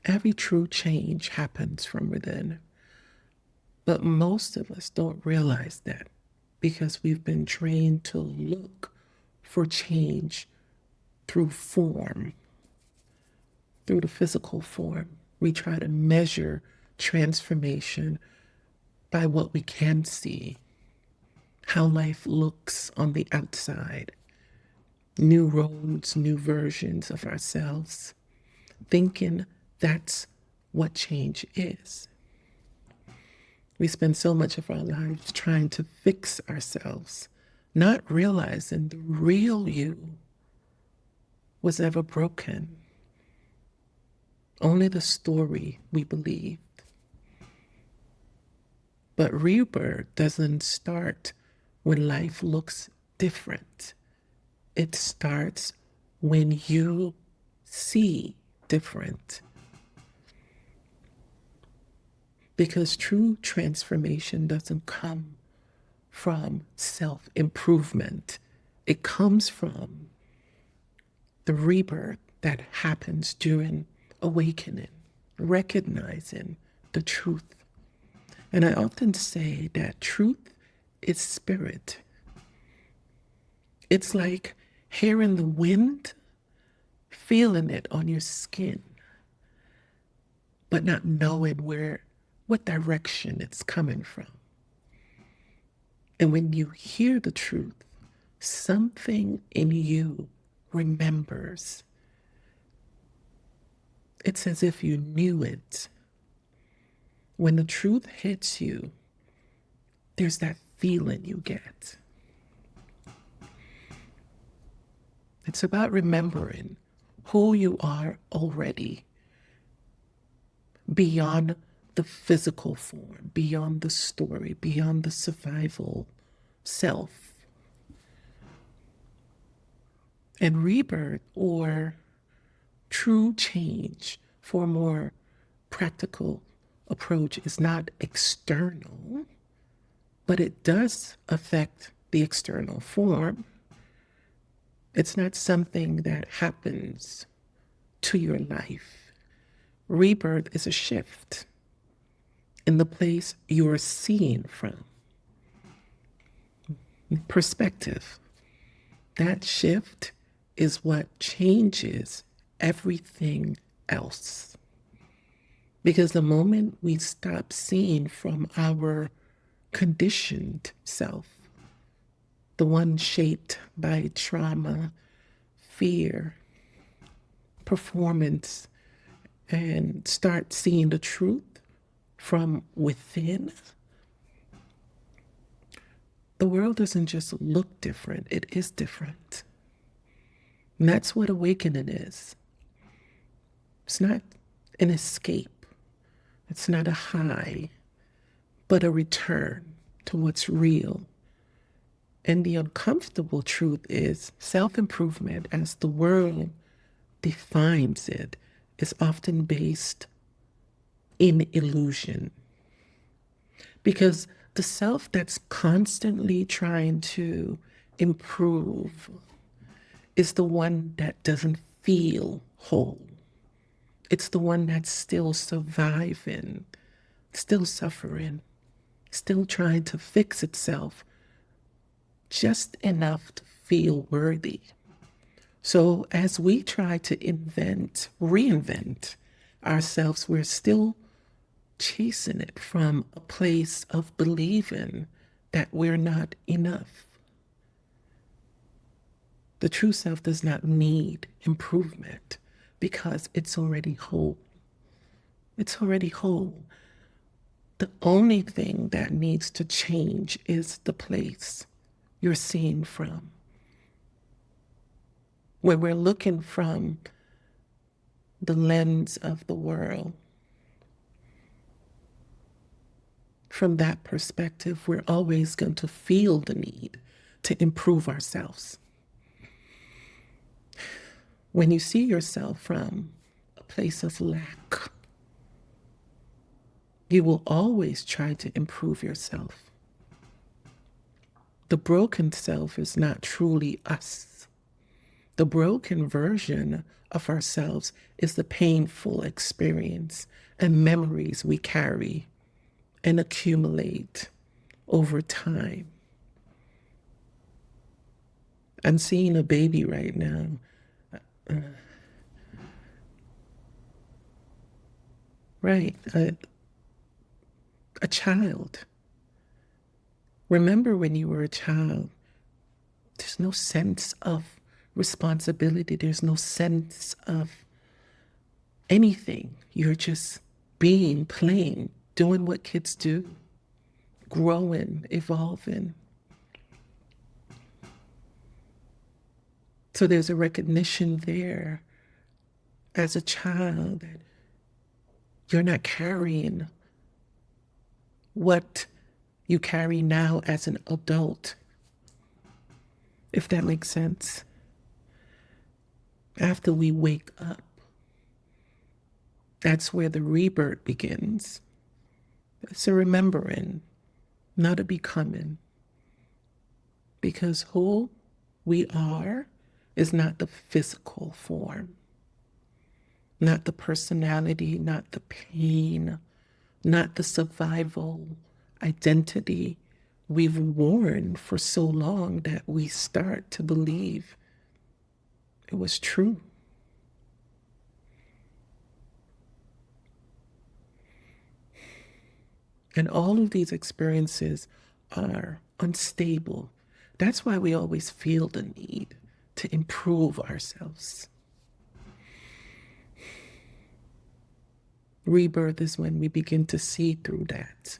Every true change happens from within. But most of us don't realize that because we've been trained to look for change through form, through the physical form. We try to measure transformation by what we can see, how life looks on the outside, new roads, new versions of ourselves, thinking that's what change is. We spend so much of our lives trying to fix ourselves, not realizing the real you was ever broken. Only the story we believed. But rebirth doesn't start when life looks different. It starts when you see different. Because true transformation doesn't come from self-improvement. It comes from the rebirth that happens during awakening, recognizing the truth. And I often say that truth is spirit. It's like hearing the wind, feeling it on your skin, but not knowing what direction it's coming from. And when you hear the truth, something in you remembers. It's as if you knew it. When the truth hits you, there's that feeling you get. It's about remembering who you are already, beyond the physical form, beyond the story, beyond the survival self. And rebirth, or true change, for a more practical approach, is not external, but it does affect the external form. It's not something that happens to your life. Rebirth is a shift in the place you're seeing from. Perspective. That shift is what changes everything else. Because the moment we stop seeing from our conditioned self, the one shaped by trauma, fear, performance, and start seeing the truth from within, the world doesn't just look different, it is different. And that's what awakening is. It's not an escape. It's not a high, but a return to what's real. And the uncomfortable truth is self-improvement, as the world defines it, is often based in illusion. Because the self that's constantly trying to improve is the one that doesn't feel whole. It's the one that's still surviving, still suffering, still trying to fix itself just enough to feel worthy. So as we try to reinvent ourselves, we're still chasing it from a place of believing that we're not enough. The true self does not need improvement because it's already whole. It's already whole. The only thing that needs to change is the place you're seeing from. Where we're looking from the lens of the world, from that perspective, we're always going to feel the need to improve ourselves. When you see yourself from a place of lack, you will always try to improve yourself. The broken self is not truly us. The broken version of ourselves is the painful experience and memories we carry and accumulate over time. I'm seeing a baby right now. Right, a child. Remember when you were a child, there's no sense of responsibility. There's no sense of anything. You're just being, playing, doing what kids do, growing, evolving. So there's a recognition there as a child that you're not carrying what you carry now as an adult, if that makes sense. After we wake up, that's where the rebirth begins. It's a remembering, not a becoming. Because who we are is not the physical form, not the personality, not the pain, not the survival identity we've worn for so long that we start to believe it was true. And all of these experiences are unstable. That's why we always feel the need to improve ourselves. Rebirth is when we begin to see through that.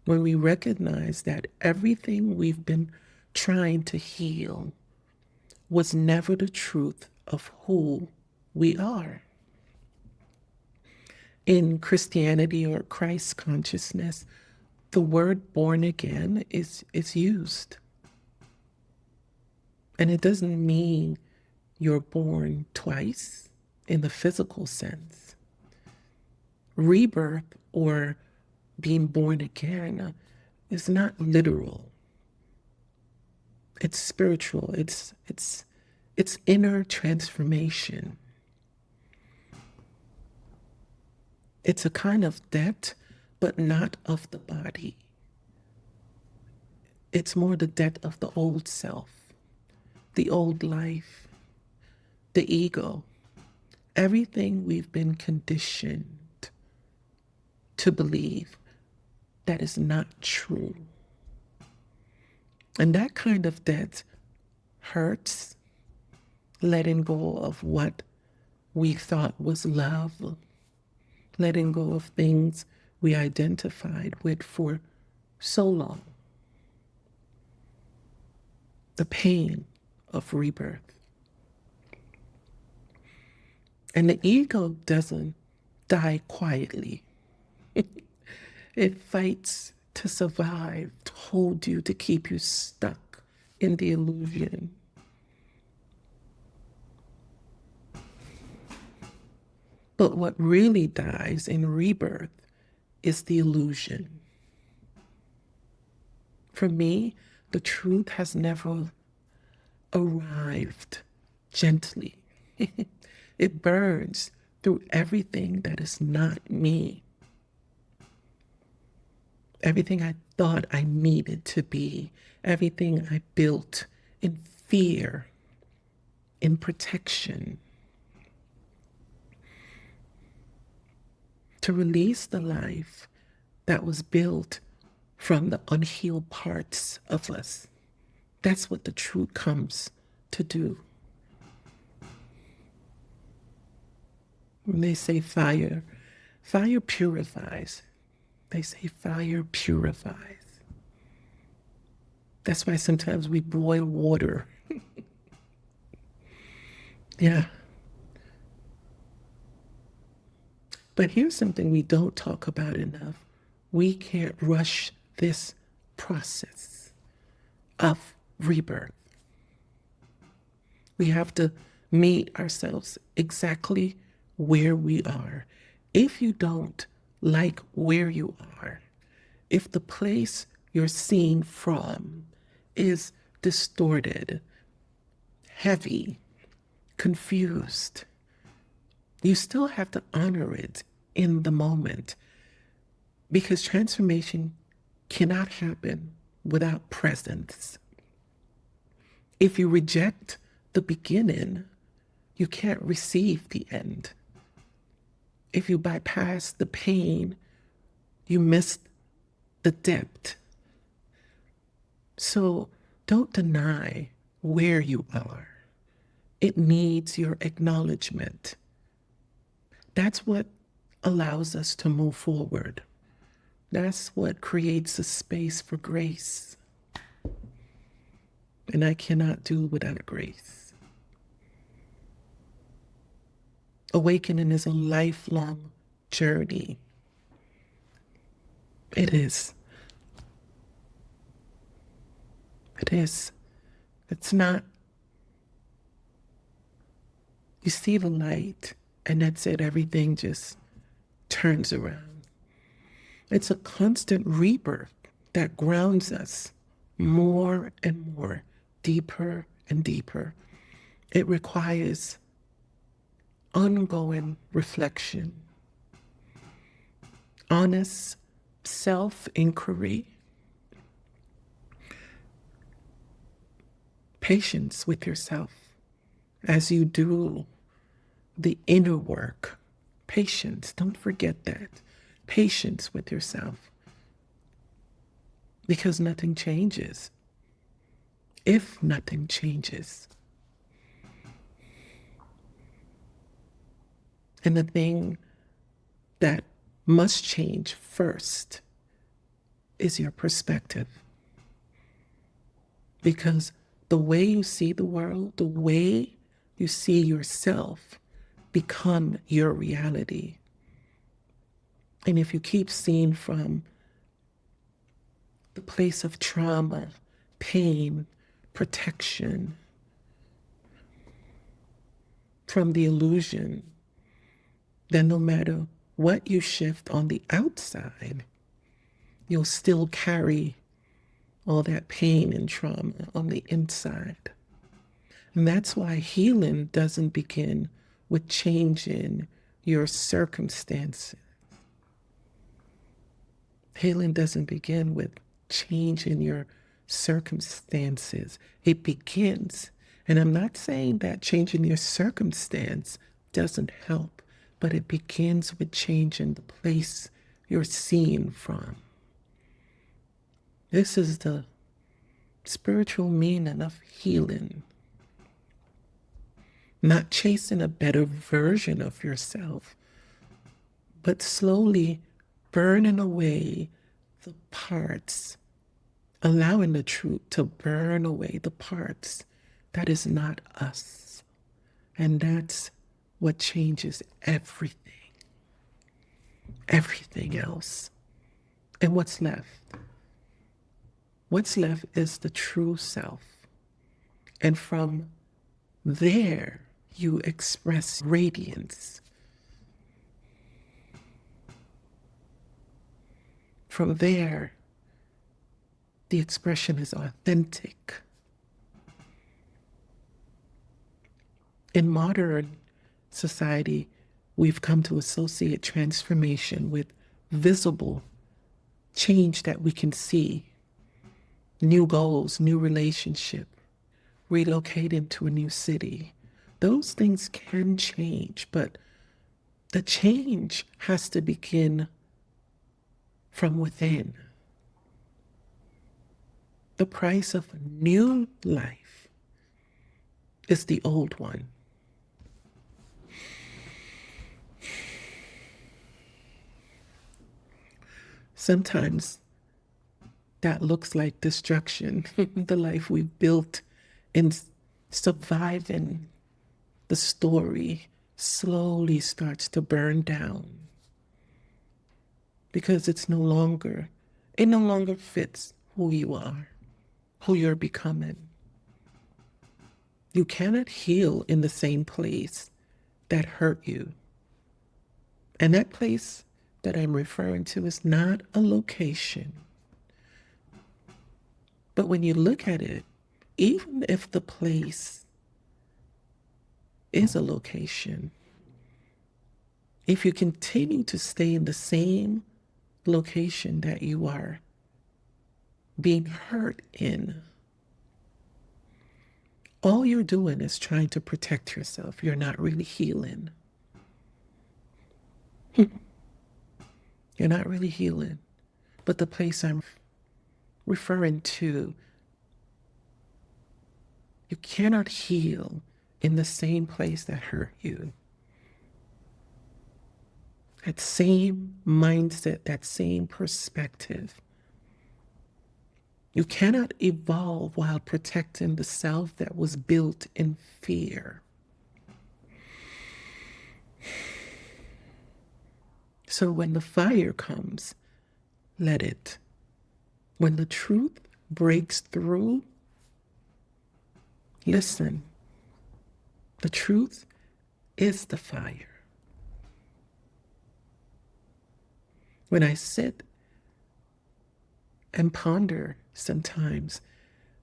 When we recognize that everything we've been trying to heal was never the truth of who we are. In Christianity or Christ consciousness, the word born again is used. And it doesn't mean you're born twice in the physical sense. Rebirth or being born again is not literal. It's spiritual. It's inner transformation. It's a kind of death, but not of the body. It's more the death of the old self, the old life, the ego, everything we've been conditioned to believe that is not true. And that kind of death hurts, letting go of what we thought was love, letting go of things we identified with for so long. The pain of rebirth. And the ego doesn't die quietly. It fights to survive, to hold you, to keep you stuck in the illusion. But what really dies in rebirth is the illusion. For me, the truth has never arrived gently. It burns through everything that is not me. Everything I thought I needed to be, everything I built in fear, in protection. To release the life that was built from the unhealed parts of us. That's what the truth comes to do. When they say fire, fire purifies. They say fire purifies. That's why sometimes we boil water. Yeah. But here's something we don't talk about enough. We can't rush this process of rebirth. We have to meet ourselves exactly where we are. If you don't like where you are, if the place you're seeing from is distorted, heavy, confused. You still have to honor it in the moment, because transformation cannot happen without presence. If you reject the beginning, you can't receive the end. If you bypass the pain, you miss the depth. So don't deny where you are. It needs your acknowledgement. That's what allows us to move forward. That's what creates a space for grace. And I cannot do without grace. Awakening is a lifelong journey. It is. It is. It's not, you see the light and that's it, everything just turns around. It's a constant rebirth that grounds us more and more, deeper and deeper. It requires ongoing reflection, honest self-inquiry, patience with yourself as you do the inner work. Patience, don't forget that. Patience with yourself. Because nothing changes if nothing changes. And the thing that must change first is your perspective. Because the way you see the world, the way you see yourself, become your reality. And if you keep seeing from the place of trauma, pain, protection, from the illusion, then no matter what you shift on the outside, you'll still carry all that pain and trauma on the inside. And that's why healing doesn't begin with changing your circumstances. Healing doesn't begin with changing your circumstances. It begins, and I'm not saying that changing your circumstance doesn't help, but it begins with changing the place you're seen from. This is the spiritual meaning of healing. Not chasing a better version of yourself, but slowly burning away the parts, allowing the truth to burn away the parts that is not us. And that's what changes everything else. And what's left? What's left is the true self. And from there, you express radiance. From there, the expression is authentic. In modern society, we've come to associate transformation with visible change that we can see, new goals, new relationship, relocating to a new city. Those things can change, but the change has to begin from within. The price of a new life is the old one. Sometimes that looks like destruction. The life we've built in surviving the story slowly starts to burn down because it no longer fits who you are, who you're becoming. You cannot heal in the same place that hurt you. And that place that I'm referring to is not a location. But when you look at it, even if the place is a location. If you continue to stay in the same location that you are being hurt in, all you're doing is trying to protect yourself. You're not really healing. You're not really healing. But the place I'm referring to, you cannot heal in the same place that hurt you. That same mindset, that same perspective. You cannot evolve while protecting the self that was built in fear. So when the fire comes, let it. When the truth breaks through, listen. The truth is the fire. When I sit and ponder sometimes,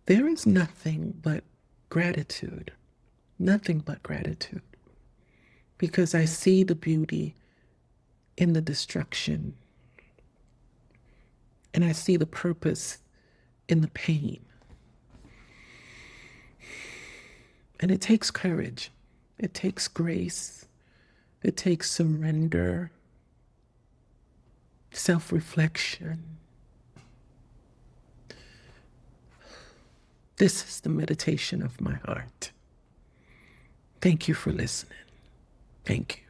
there is nothing but gratitude. Nothing but gratitude. Because I see the beauty in the destruction. And I see the purpose in the pain. And it takes courage. It takes grace. It takes surrender, self-reflection. This is the meditation of my heart. Thank you for listening. Thank you.